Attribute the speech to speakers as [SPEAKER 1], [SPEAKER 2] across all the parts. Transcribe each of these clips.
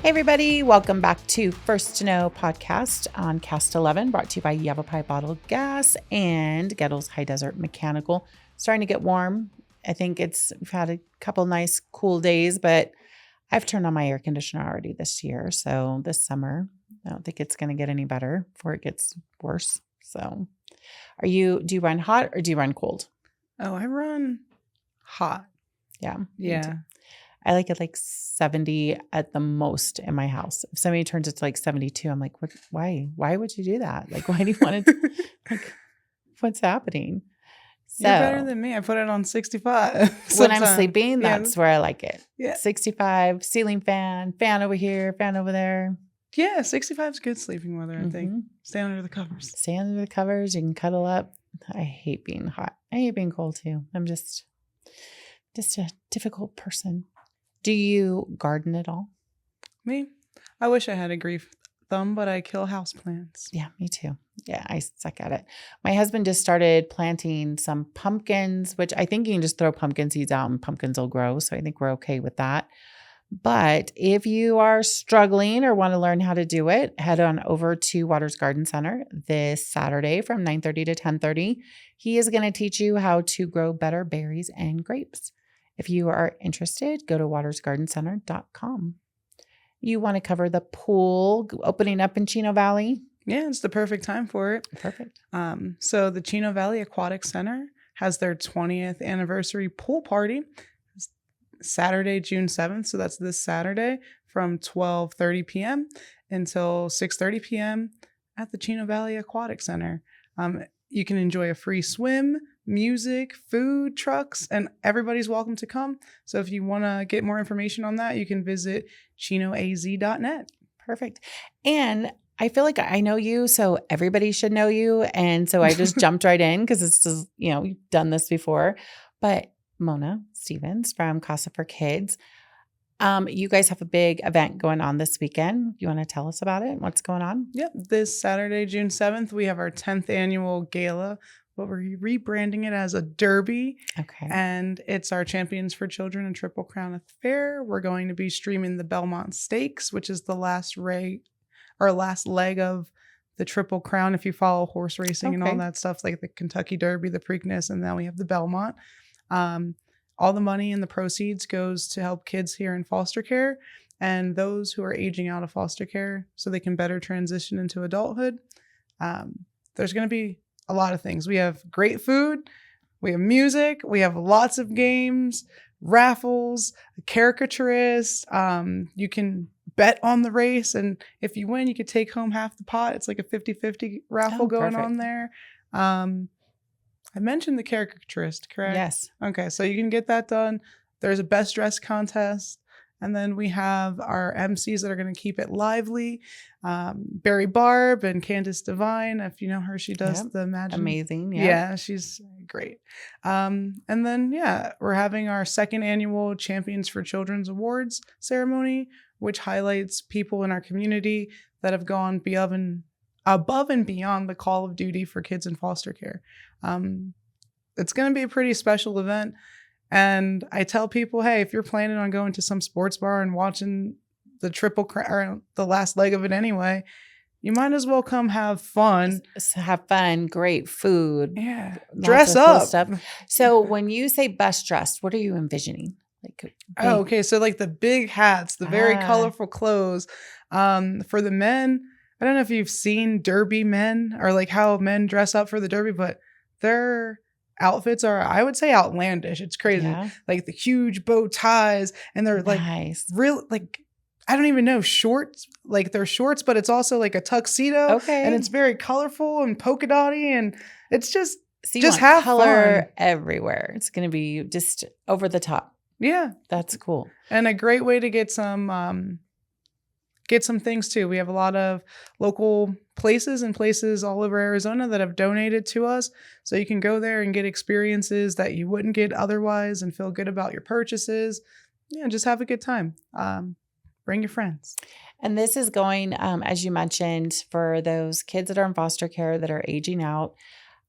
[SPEAKER 1] Hey everybody, welcome back to First to Know podcast on Cast 11, brought to you by Yavapai Bottled Gas and Goettl High Desert Mechanical. Starting to get warm. I think we've had a couple nice cool days, but I've turned on my air conditioner already this year. So this summer, I don't think it's going to get any better before it gets worse. So do you run hot or do you run cold?
[SPEAKER 2] Oh, I run hot.
[SPEAKER 1] Yeah.
[SPEAKER 2] Yeah.
[SPEAKER 1] I like it like 70 at the most in my house. If somebody turns it to like 72, I'm like, what? Why? Why would you do that? Like, why do you want it to, like, what's happening? So,
[SPEAKER 2] you're better than me. I put it on 65.
[SPEAKER 1] When I'm sleeping, that's where I like it.
[SPEAKER 2] Yeah.
[SPEAKER 1] 65, ceiling fan over here, fan over there.
[SPEAKER 2] Yeah, 65 is good sleeping weather, I think. Stay under the covers.
[SPEAKER 1] Stay under the covers. You can cuddle up. I hate being hot. I hate being cold too. I'm just a difficult person. Do you garden at all?
[SPEAKER 2] Me? I wish I had a grief thumb, but I kill houseplants.
[SPEAKER 1] Yeah, me too. Yeah, I suck at it. My husband just started planting some pumpkins, which I think you can just throw pumpkin seeds out and pumpkins will grow. So I think we're okay with that. But if you are struggling or want to learn how to do it, head on over to Watters Garden Center this Saturday from 9:30 to 10:30. He is going to teach you how to grow better berries and grapes. If you are interested, go to wattersgardencenter.com. You want to cover the pool opening up in Chino Valley?
[SPEAKER 2] Yeah, it's the perfect time for it.
[SPEAKER 1] Perfect.
[SPEAKER 2] So the Chino Valley Aquatic Center has their 20th anniversary pool party. It's Saturday, June 7th. So that's this Saturday from 12:30 p.m. until 6:30 p.m. at the Chino Valley Aquatic Center. You can enjoy a free swim, music, food trucks, and everybody's welcome to come. So if you want to get more information on that, you can visit chinoaz.net.
[SPEAKER 1] Perfect. And I feel like I know you, so everybody should know you. And so I just jumped right in because it's just, you've done this before. But Mona Stevens from Casa for Kids, you guys have a big event going on this weekend. You want to tell us about it? What's going on?
[SPEAKER 2] Yep. This Saturday, June 7th, we have our 10th annual gala, but we're rebranding it as a derby.
[SPEAKER 1] Okay.
[SPEAKER 2] And it's our Champions for Children and Triple Crown affair. We're going to be streaming the Belmont Stakes, which is the last leg of the Triple Crown. If you follow horse racing and all that stuff, like the Kentucky Derby, the Preakness, and now we have the Belmont. All the money and the proceeds goes to help kids here in foster care and those who are aging out of foster care so they can better transition into adulthood. There's going to be a lot of things. We have great food. We have music. We have lots of games, raffles, a caricaturist. You can bet on the race. And if you win, you could take home half the pot. It's like a 50-50 raffle going on there. I mentioned the caricaturist, correct?
[SPEAKER 1] Yes.
[SPEAKER 2] Okay, so you can get that done. There's a best dress contest. And then we have our MCs that are going to keep it lively. Barry Barb and Candace Devine. If you know her, she does the magic.
[SPEAKER 1] Amazing.
[SPEAKER 2] Yeah, she's great. And then, we're having our second annual Champions for Children's Awards ceremony, which highlights people in our community that have gone above and beyond the call of duty for kids in foster care. It's going to be a pretty special event. And I tell people, hey, if you're planning on going to some sports bar and watching the Triple Crown, or the last leg of it anyway, you might as well come have fun.
[SPEAKER 1] Have fun, great food.
[SPEAKER 2] Yeah. Dress up.
[SPEAKER 1] Cool stuff. So when you say best dressed, what are you envisioning?
[SPEAKER 2] Okay. So like the big hats, the very colorful clothes. For the men, I don't know if you've seen derby men or like how men dress up for the derby, but their outfits are, I would say, outlandish. It's crazy. Yeah. Like the huge bow ties, and they're like real, like, I don't even know, shorts. Like they're shorts, but it's also like a tuxedo.
[SPEAKER 1] Okay.
[SPEAKER 2] And it's very colorful and polka dotty, and it's just
[SPEAKER 1] have color fun everywhere. It's going to be just over the top.
[SPEAKER 2] Yeah.
[SPEAKER 1] That's cool.
[SPEAKER 2] And a great way to get some things too. We have a lot of local places all over Arizona that have donated to us. So you can go there and get experiences that you wouldn't get otherwise and feel good about your purchases. Yeah, just have a good time. Bring your friends.
[SPEAKER 1] And this is going, as you mentioned, for those kids that are in foster care that are aging out.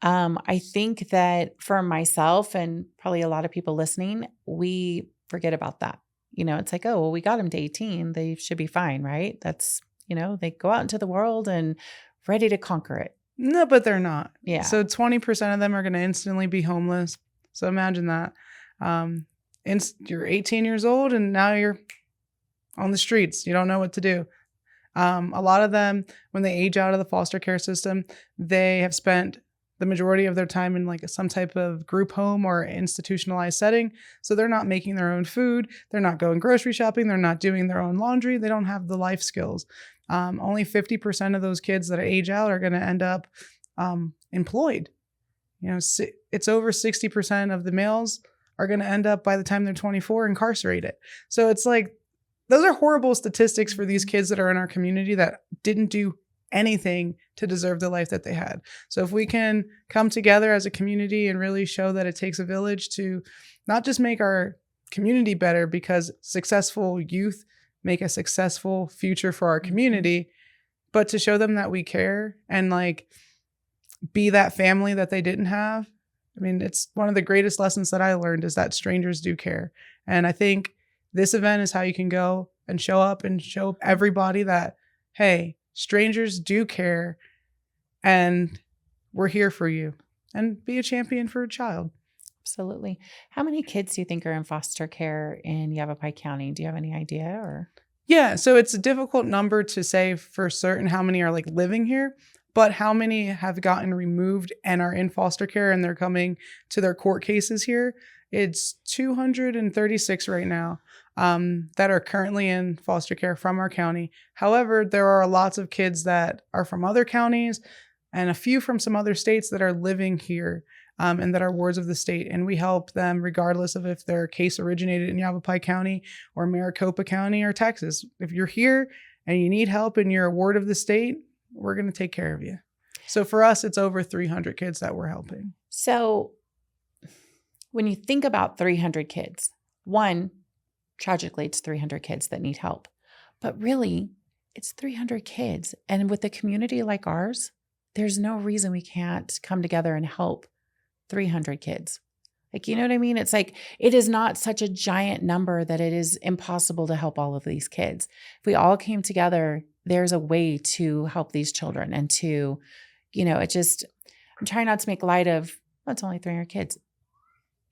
[SPEAKER 1] I think that for myself and probably a lot of people listening, we forget about that. it's like, oh, well, we got them to 18. They should be fine, right? That's, they go out into the world and ready to conquer it.
[SPEAKER 2] No, but they're not.
[SPEAKER 1] Yeah.
[SPEAKER 2] So 20% of them are going to instantly be homeless. So imagine that. You're 18 years old and now you're on the streets. You don't know what to do. A lot of them, when they age out of the foster care system, they have spent the majority of their time in like some type of group home or institutionalized setting. So they're not making their own food. They're not going grocery shopping. They're not doing their own laundry. They don't have the life skills. Only 50% of those kids that age out are going to end up employed. It's over 60% of the males are going to end up, by the time they're 24, incarcerated. So it's like, those are horrible statistics for these kids that are in our community that didn't do anything to deserve the life that they had. So if we can come together as a community and really show that it takes a village to not just make our community better, because successful youth make a successful future for our community, but to show them that we care and like be that family that they didn't have. I mean, it's one of the greatest lessons that I learned is that strangers do care. And I think this event is how you can go and show up and show everybody that, hey, strangers do care and we're here for you, and be a champion for a child.
[SPEAKER 1] Absolutely. How many kids do you think are in foster care in Yavapai County? Do you have any idea? Or
[SPEAKER 2] Yeah, so it's a difficult number to say for certain how many are like living here, but how many have gotten removed and are in foster care and they're coming to their court cases here. It's 236 right now that are currently in foster care from our county. However, there are lots of kids that are from other counties and a few from some other states that are living here and that are wards of the state. And we help them regardless of if their case originated in Yavapai County or Maricopa County or Texas. If you're here and you need help and you're a ward of the state, we're going to take care of you. So for us, it's over 300 kids that we're helping.
[SPEAKER 1] So when you think about 300 kids, one, tragically, it's 300 kids that need help. But really, it's 300 kids. And with a community like ours, there's no reason we can't come together and help 300 kids. Like, you know what I mean? It's like, it is not such a giant number that it is impossible to help all of these kids. If we all came together, there's a way to help these children and to, I'm trying not to make light of, it's only 300 kids.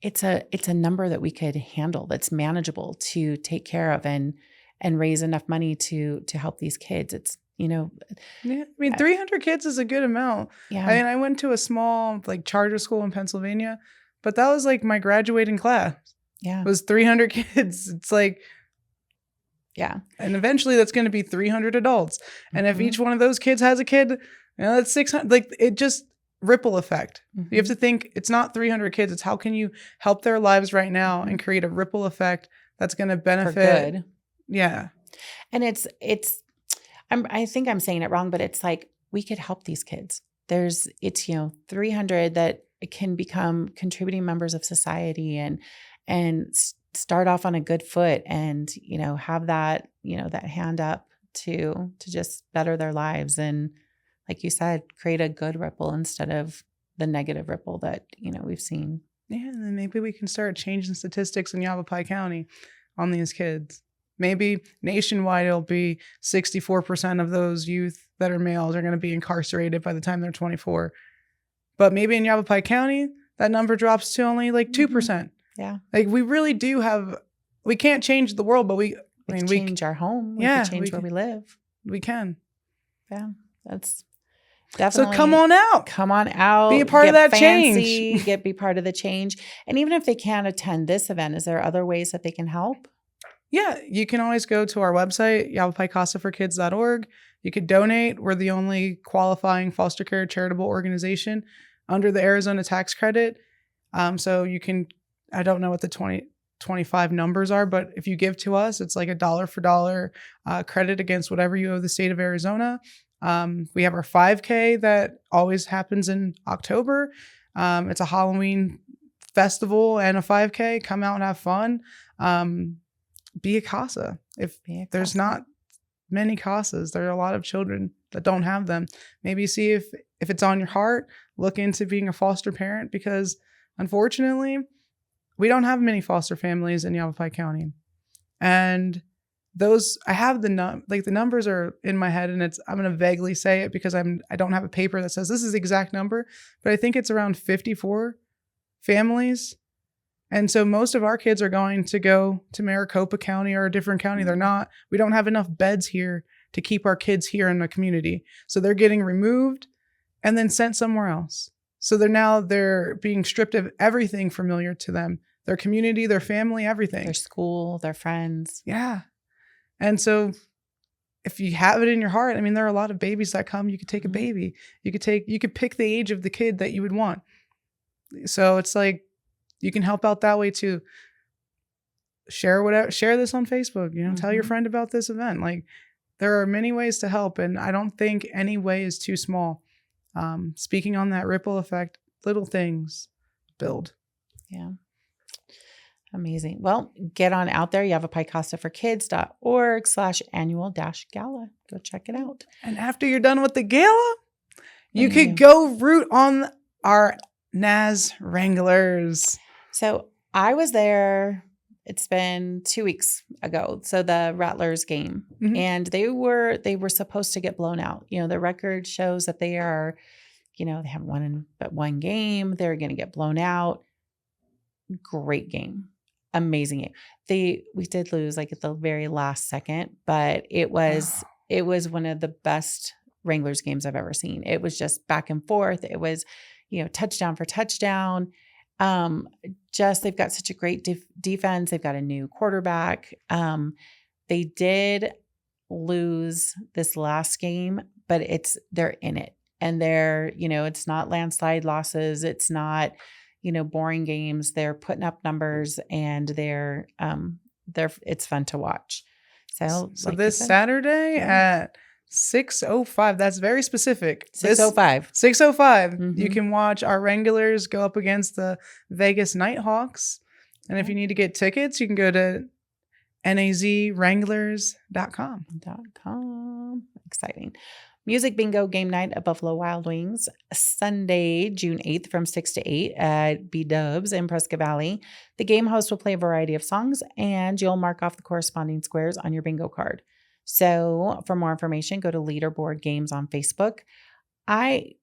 [SPEAKER 1] It's a number that we could handle, that's manageable to take care of and raise enough money to help these kids. It's,
[SPEAKER 2] Yeah, I mean, 300 kids is a good amount.
[SPEAKER 1] Yeah.
[SPEAKER 2] I mean, I went to a small like charter school in Pennsylvania, but that was like my graduating class.
[SPEAKER 1] Yeah.
[SPEAKER 2] It was 300 kids. It's like,
[SPEAKER 1] yeah.
[SPEAKER 2] And eventually that's going to be 300 adults. And if each one of those kids has a kid, that's 600. Like, it just ripple effect. You have to think it's not 300 kids. It's how can you help their lives right now and create a ripple effect that's going to benefit.
[SPEAKER 1] For good.
[SPEAKER 2] Yeah.
[SPEAKER 1] And I think I'm saying it wrong, but it's like, we could help these kids. It's 300 that can become contributing members of society and start off on a good foot and, have that, that hand up to just better their lives. And like you said, create a good ripple instead of the negative ripple that, we've seen.
[SPEAKER 2] Yeah. And then maybe we can start changing statistics in Yavapai County on these kids. Maybe nationwide, it'll be 64% of those youth that are males are going to be incarcerated by the time they're 24. But maybe in Yavapai County, that number drops to only like 2%.
[SPEAKER 1] Yeah.
[SPEAKER 2] Like, we really do we can't change the world, but we
[SPEAKER 1] can change our home. We can change where we live.
[SPEAKER 2] We can.
[SPEAKER 1] Yeah. That's definitely.
[SPEAKER 2] So come on out.
[SPEAKER 1] Come on out.
[SPEAKER 2] Be a part of that change.
[SPEAKER 1] Be part of the change. And even if they can't attend this event, is there other ways that they can help?
[SPEAKER 2] Yeah, you can always go to our website, YavapaiCasaForKids.org. You could donate. We're the only qualifying foster care charitable organization under the Arizona tax credit. So you can, I don't know what the 2025 numbers are, but if you give to us, it's like a dollar for dollar credit against whatever you owe the state of Arizona. We have our 5K that always happens in October. It's a Halloween festival and a 5K. Come out and have fun. Be a Casa. There's not many Casas, there are a lot of children that don't have them. Maybe see if it's on your heart, look into being a foster parent, because unfortunately, we don't have many foster families in Yavapai County. And those, I have the numbers are in my head, and I'm going to vaguely say it because I don't have a paper that says this is the exact number, but I think it's around 54 families. And so most of our kids are going to go to Maricopa County or a different county. They're not, we don't have enough beds here to keep our kids here in the community. So they're getting removed and then sent somewhere else. So they're being stripped of everything familiar to them, their community, their family, everything.
[SPEAKER 1] Their school, their friends.
[SPEAKER 2] Yeah. And so if you have it in your heart, I mean, there are a lot of babies that come. You could take a baby. You could pick the age of the kid that you would want. So it's like, you can help out that way too. Share this on Facebook, tell your friend about this event. Like, there are many ways to help, and I don't think any way is too small. Speaking on that ripple effect, little things build.
[SPEAKER 1] Yeah. Amazing. Well, get on out there, yavapaicasaforkids.org/annual-gala. Go check it out.
[SPEAKER 2] And after you're done with the gala, you could go root on our NAZ Wranglers.
[SPEAKER 1] So I was there, it's been 2 weeks ago. So the Rattlers game, and they were supposed to get blown out. The record shows that they are, they haven't won but one game. They're going to get blown out. Great game. Amazing game. We did lose like at the very last second, but it was one of the best Wranglers games I've ever seen. It was just back and forth. It was, touchdown for touchdown. They've got such a great defense. They've got a new quarterback. They did lose this last game, but they're in it, and it's not landslide losses. It's not, boring games. They're putting up numbers, and it's fun to watch. So like
[SPEAKER 2] this Saturday at 6:05. That's very specific.
[SPEAKER 1] 6:05.
[SPEAKER 2] 6:05. You can watch our Wranglers go up against the Vegas Nighthawks. And if you need to get tickets, you can go to nazwranglers.com.
[SPEAKER 1] Exciting. Music Bingo game night at Buffalo Wild Wings, Sunday, June 8th from 6 to 8 at B-Dubs in Prescott Valley. The game host will play a variety of songs, and you'll mark off the corresponding squares on your bingo card. So for more information, go to Leaderboard Games on Facebook. I'm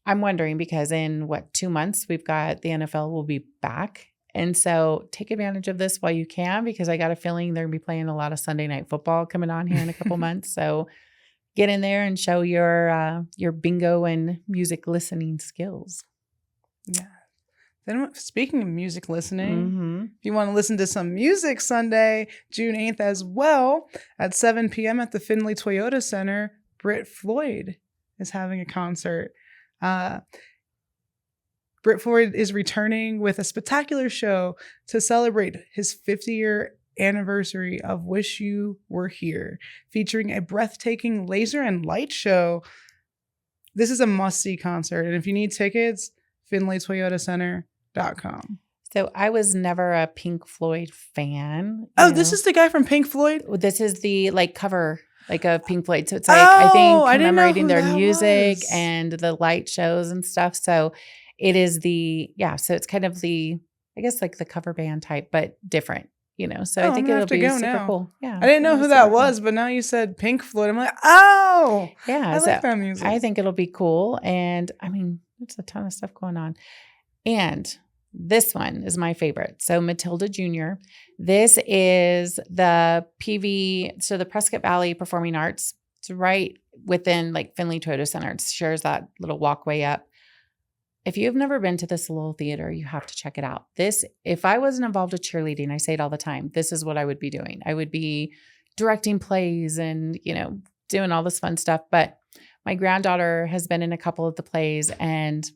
[SPEAKER 1] wondering, because in 2 months, we've got the NFL will be back. And so take advantage of this while you can, because I got a feeling they're going to be playing a lot of Sunday night football coming on here in a couple months. So get in there and show your bingo and music listening skills.
[SPEAKER 2] Yeah. Then speaking of music listening, if you want to listen to some music Sunday, June 8th as well, at 7 p.m. at the Findlay Toyota Center, Brit Floyd is having a concert. Brit Floyd is returning with a spectacular show to celebrate his 50-year anniversary of Wish You Were Here, featuring a breathtaking laser and light show. This is a must-see concert, and if you need tickets, FindlayToyotaCenter.com.
[SPEAKER 1] So I was never a Pink Floyd fan.
[SPEAKER 2] This is the guy from Pink Floyd?
[SPEAKER 1] This is the cover of Pink Floyd. So it's I think commemorating their music and the light shows and stuff. So it is so it's kind of the, I guess, like the cover band type, but different. So I think it'll be super cool. Yeah.
[SPEAKER 2] I didn't know who that was, but now you said Pink Floyd. I'm like, oh,
[SPEAKER 1] yeah.
[SPEAKER 2] I like that music.
[SPEAKER 1] I think it'll be cool. And I mean, there's a ton of stuff going on. And this one is my favorite. So Matilda Jr. This is the PV, so the Prescott Valley Performing Arts. It's right within Findlay Toyota Center. It shares that little walkway up. If you've never been to this little theater, you have to check it out. If I wasn't involved with cheerleading, I say it all the time, this is what I would be doing. I would be directing plays and, doing all this fun stuff. But my granddaughter has been in a couple of the plays, and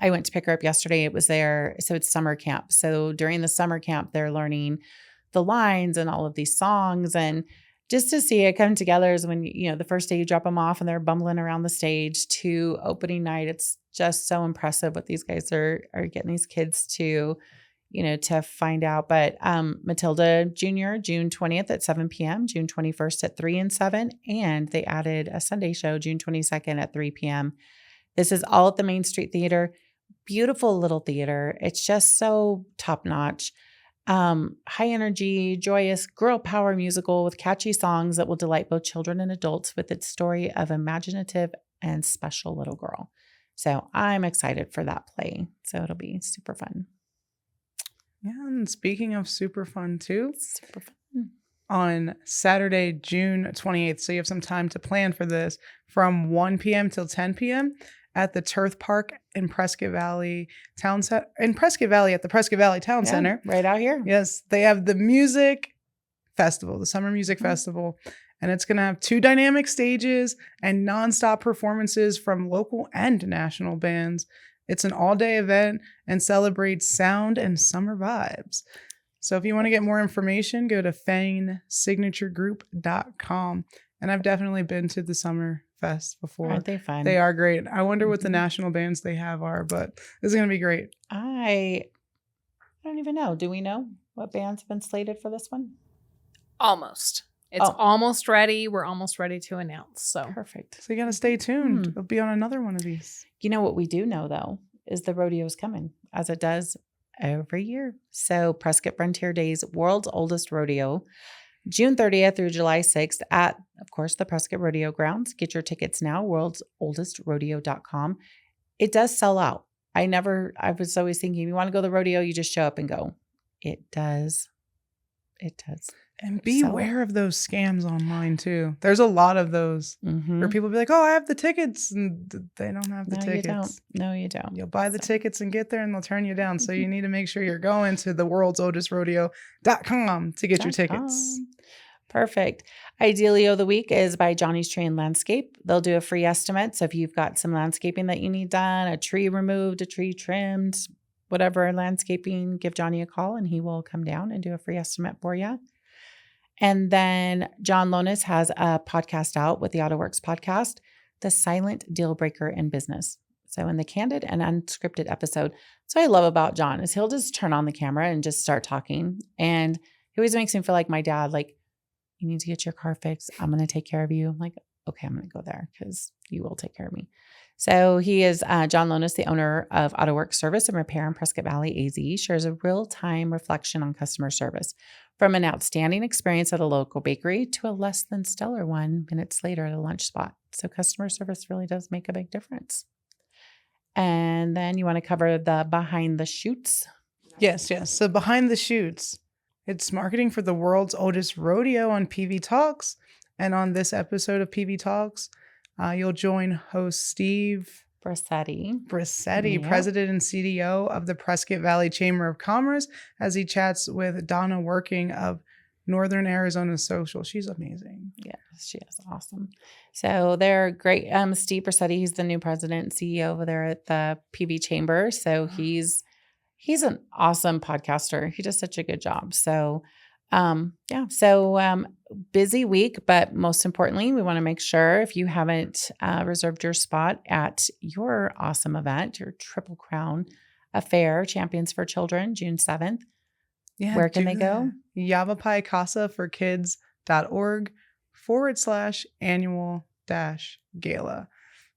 [SPEAKER 1] I went to pick her up yesterday. It was there. So it's summer camp. So during the summer camp, they're learning the lines and all of these songs. And just to see it come together is when, the first day you drop them off and they're bumbling around the stage to opening night. It's just so impressive what these guys are getting these kids to, to find out. But Matilda Jr., June 20th at 7 p.m., June 21st at 3 and 7. And they added a Sunday show, June 22nd at 3 p.m. This is all at the Main Street Theater. Beautiful little theater. It's just so top notch. High energy, joyous girl power musical with catchy songs that will delight both children and adults with its story of imaginative and special little girl. So I'm excited for that play. So it'll be super fun.
[SPEAKER 2] Yeah, and speaking of super fun too,
[SPEAKER 1] Super fun.
[SPEAKER 2] On Saturday, June 28th, so you have some time to plan for this, from 1 p.m. till 10 p.m. at the Turf Park in Prescott Valley Town Center. In Prescott Valley at the Prescott Valley Town Center.
[SPEAKER 1] Right out here.
[SPEAKER 2] Yes, they have the music festival, the Summer Music Festival, and it's going to have 2 dynamic stages and nonstop performances from local and national bands. It's an all-day event and celebrates sound and summer vibes. So if you want to get more information, go to fanesignaturegroup.com. And I've definitely been to the Summer Fest before.
[SPEAKER 1] Aren't they fun?
[SPEAKER 2] They are great. I wonder what the national bands they have are, but this is going to be great.
[SPEAKER 1] I don't even know. Do we know what bands have been slated for this one?
[SPEAKER 3] Almost. It's almost ready. We're almost ready to announce. So
[SPEAKER 1] perfect.
[SPEAKER 2] So you got to stay tuned. It'll be on another one of these.
[SPEAKER 1] You know what we do know, though, is the rodeo is coming, as it does every year. So Prescott Frontier Days, world's oldest rodeo, June 30th through July 6th at, of course, the Prescott Rodeo Grounds. Get your tickets now, worldsoldestrodeo.com. It does sell out. I was always thinking, if you want to go to the rodeo, you just show up and go. It does. It does.
[SPEAKER 2] And beware of those scams online too. There's a lot of those where people be like, "Oh, I have the tickets," and they don't have the tickets.
[SPEAKER 1] No, you don't.
[SPEAKER 2] You'll buy the tickets and get there, and they'll turn you down. So you need to make sure you're going to the worldsoldestrodeo.com to get your tickets.
[SPEAKER 1] Perfect. Idealio of the week is by Johnny's Tree and Landscape. They'll do a free estimate. So if you've got some landscaping that you need done, a tree removed, a tree trimmed, whatever landscaping, give Johnny a call and he will come down and do a free estimate for you. And then John Lonis has a podcast out with the AutoWorks podcast, The Silent Deal Breaker in Business. So in the candid and unscripted episode, so I love about John is he'll just turn on the camera and just start talking. And he always makes me feel like my dad, like, you need to get your car fixed. I'm going to take care of you. I'm like, okay, I'm going to go there because you will take care of me. So he is John Lonis, the owner of AutoWorks Service and Repair in Prescott Valley, AZ, shares a real-time reflection on customer service. From an outstanding experience at a local bakery to a less than stellar one minutes later at a lunch spot. So customer service really does make a big difference. And then you want to cover the behind the shoots.
[SPEAKER 2] Yes. So behind the shoots, it's marketing for the world's oldest rodeo on PV Talks. And on this episode of PV Talks, you'll join host Steve
[SPEAKER 1] Brissetti,
[SPEAKER 2] yep. President and CDO of the Prescott Valley Chamber of Commerce, as he chats with Donna Working of Northern Arizona Social. She's amazing.
[SPEAKER 1] Yes, she is awesome. So they're great. Steve Brissetti, he's the new president and CEO over there at the PV Chamber. So he's an awesome podcaster. He does such a good job. So busy week, but most importantly, we want to make sure if you haven't reserved your spot at your awesome event, your Triple Crown Affair Champions for Children, June 7th. Yeah, where can they go?
[SPEAKER 2] Yavapai Casa for kids.org/annual-gala.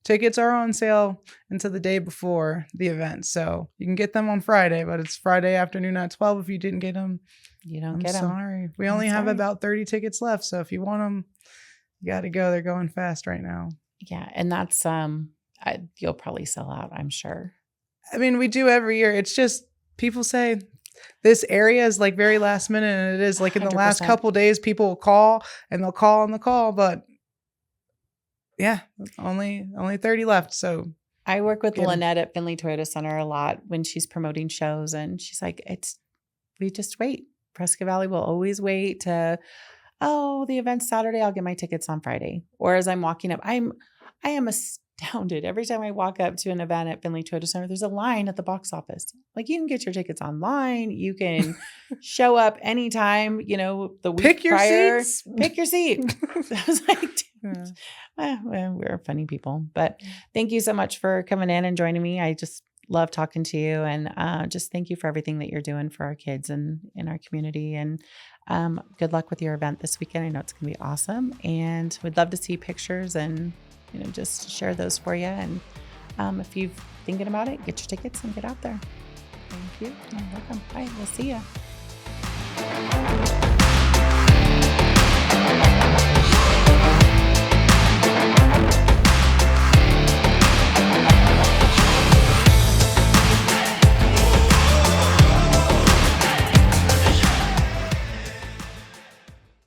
[SPEAKER 2] Tickets are on sale until the day before the event. So you can get them on Friday, but it's Friday afternoon at 12. If you didn't get them, I'm sorry. We only have about 30 tickets left. So if you want them, you got to go. They're going fast right now.
[SPEAKER 1] Yeah. And that's, you'll probably sell out, I'm sure.
[SPEAKER 2] I mean, we do every year. It's just people say this area is like very last minute. And it is like in the
[SPEAKER 1] 100%.
[SPEAKER 2] last couple of days, people will call and they'll call on the call, but yeah, only 30 left. So
[SPEAKER 1] I work with Lynette at Finley Toyota Center a lot when she's promoting shows, and she's like, we just wait. Prescott Valley will always wait to, the event's Saturday, I'll get my tickets on Friday. Or as I'm walking up, I am astounded. Every time I walk up to an event at Finley Toyota Center, there's a line at the box office. Like, you can get your tickets online. You can show up anytime, the week prior. Pick your seat. I was like, we're funny people. But thank you so much for coming in and joining me. I just love talking to you, and just thank you for everything that you're doing for our kids and in our community. And good luck with your event this weekend. I know it's going to be awesome, and we'd love to see pictures and just share those for you. And if you're thinking about it, get your tickets and get out there. Thank you. You're welcome. Bye. We'll see you.